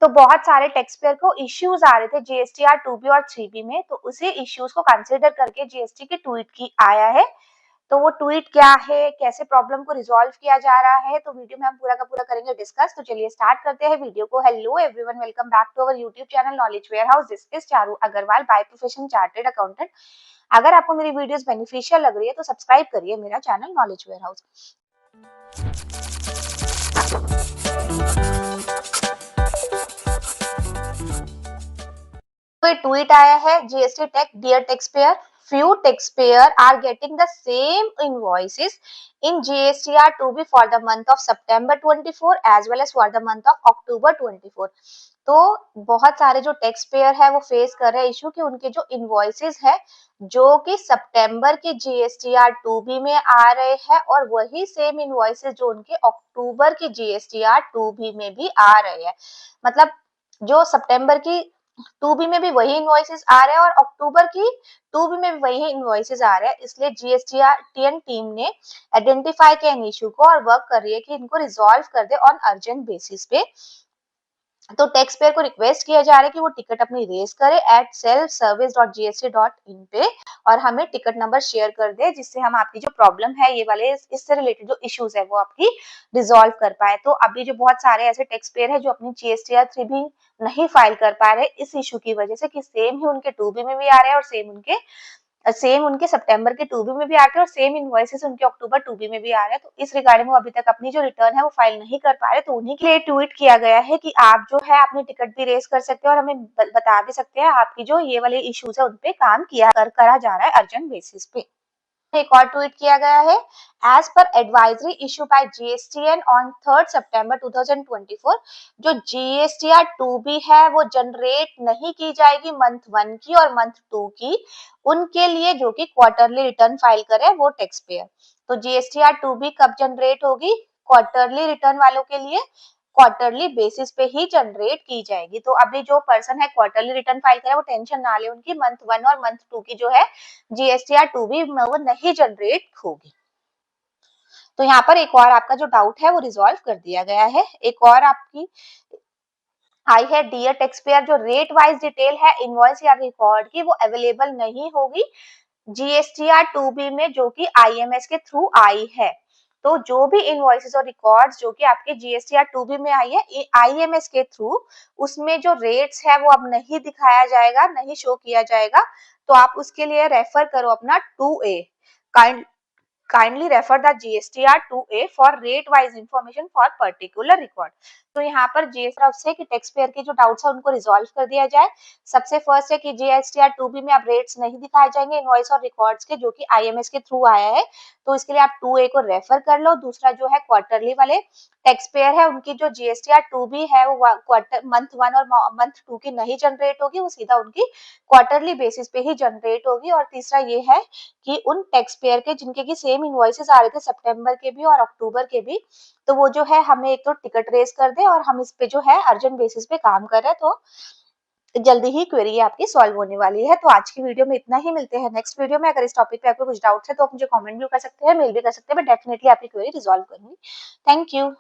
तो बहुत सारे टैक्स पेयर को इश्यूज आ रहे थे जीएसटीआर 2B और 3B में, तो उसी इश्यूज को कंसिडर करके जीएसटी की ट्वीट की आया है। तो वो ट्वीट क्या है, कैसे प्रॉब्लम को रिजॉल्व किया जा रहा है, तो वीडियो में हम पूरा का पूरा करेंगे डिस्कस। तो चलिए स्टार्ट करते हैं वीडियो को। Hello everyone, welcome back to our YouTube channel knowledge warehouse. This is Charu Agarwal, by profession chartered accountant. अगर आपको मेरी वीडियोस बेनिफिशियल लग रही है तो सब्सक्राइब करिए मेरा चैनल नॉलेज वेयर हाउस। तो एक ट्वीट आया है, GST tech dear taxpayer, few taxpayer are getting the same invoices in GSTR 2B for the month of September 24 as well as for the month of October 24। तो बहुत सारे जो tax payer है वो face कर रहे हैं issue कि उनके जो इनवॉइसेस है जो कि सितंबर के जीएसटीआर 2B में आ रहे हैं और वही सेम इनवॉइसेस जो उनके अक्टूबर के जीएसटीआर 2B में भी आ रहे हैं। मतलब जो सितंबर की 2B में भी वही इनवॉइसेस आ रहे हैं और अक्टूबर की 2B में भी वही इनवॉइसेस आ रहे हैं। इसलिए जीएसटीआर टीम ने आइडेंटिफाई किया इन इशू को और वर्क कर रही है कि इनको रिजॉल्व कर दे ऑन अर्जेंट बेसिस पे। तो टैक्स पेयर को रिक्वेस्ट किया जा रहा है कि वो टिकट अपनी रेज करे एट selfservice.gst.in पे और हमें टिकट नंबर शेयर कर दे, जिससे हम आपकी जो प्रॉब्लम है ये वाले इससे रिलेटेड जो इश्यूज है वो आपकी रिजॉल्व कर पाए। तो अभी जो बहुत सारे ऐसे टैक्स पेयर है जो अपनी जीएसटीआर 3 भी नहीं फाइल कर पा रहे इस इशू की वजह से कि सेम ही उनके 2B में भी आ रहे हैं और सेम उनके सितंबर के 2B में भी आते हैं और सेम इनवॉइसेस उनके अक्टूबर 2B में भी आ रहे हैं। तो इस रिगार्डिंग वो अभी तक अपनी जो रिटर्न है वो फाइल नहीं कर पा रहे, तो उन्हीं के लिए ट्वीट किया गया है कि आप जो है अपनी टिकट भी रेज कर सकते हैं और हमें बता भी सकते हैं आपकी जो ये वाले इश्यूज है उनपे काम करा जा रहा है अर्जेंट बेसिस पे। एक और ट्वीट किया गया है, as per advisory issue by GSTN on 3 सितंबर 2024, जो जीएसटीआर 2B है वो जनरेट नहीं की जाएगी मंथ 1 की और मंथ 2 की, उनके लिए जो कि क्वार्टरली रिटर्न फाइल करे वो टैक्स पेयर। तो जीएसटीआर 2B कब जनरेट होगी? क्वार्टरली रिटर्न वालों के लिए क्वार्टरली बेसिस पे ही जनरेट की जाएगी। तो अभी जो पर्सन है क्वार्टरली रिटर्न फाइल करे वो टेंशन ना ले, उनकी मंथ 1 और मंथ 2 की जो है जीएसटीआर 2B वो नहीं जनरेट होगी। तो यहाँ पर एक और आपका जो डाउट है वो रिजॉल्व कर दिया गया है। एक और आपकी आई है, डियर टैक्स पेयर, जो रेट वाइज डिटेल है इनवॉइस या रिकॉर्ड की वो अवेलेबल नहीं होगी जीएसटीआर 2B में जो कि आईएमएस के थ्रू आई है। तो जो भी इनवॉइसेस और रिकॉर्ड्स जो कि आपके जीएसटीआर 2B में आई है आईएमएस के थ्रू, उसमें जो रेट्स है वो अब नहीं दिखाया जाएगा, नहीं शो किया जाएगा। तो आप उसके लिए रेफर करो अपना 2A। Kindly refer the GSTR 2A for rate wise information for particular record। तो यहाँ पर तरफ से कि टैक्स पेयर के जो डाउट्स है उनको रिजॉल्व कर दिया जाए। सबसे फर्स्ट है कि जीएसटीआर 2B में अब रेट्स नहीं दिखाए जाएंगे इनवॉइस और रिकॉर्ड्स के जो कि आईएमएस के थ्रू आया है, तो इसके लिए आप 2A को रेफर कर लो। दूसरा जो है क्वार्टरली वाले टैक्स पेयर है उनकी जो जीएसटीआर 2B है वो क्वार्टर मंथ 1 और मंथ 2 की नहीं जनरेट होगी, वो सीधा उनकी क्वार्टरली बेसिस पे ही जनरेट होगी। और तीसरा ये है कि उन टैक्स पेयर के जिनके की सेम इनवॉइसेस आ रहे थे सितंबर के भी और अक्टूबर के भी, तो वो जो है हमें एक तो टिकट रेज कर दे और हम इस पे जो है अर्जेंट बेसिस पे काम कर रहे हैं। तो जल्दी ही क्वेरी आपकी सॉल्व होने वाली है। तो आज की वीडियो में इतना ही, मिलते हैं नेक्स्ट वीडियो में। अगर इस टॉपिक पे आपको कुछ डाउट्स है तो आप मुझे कमेंट भी कर सकते हैं, मेल भी कर सकते हैं, मैं डेफिनेटली आपकी क्वेरी रिजॉल्व करूंगी। Thank you.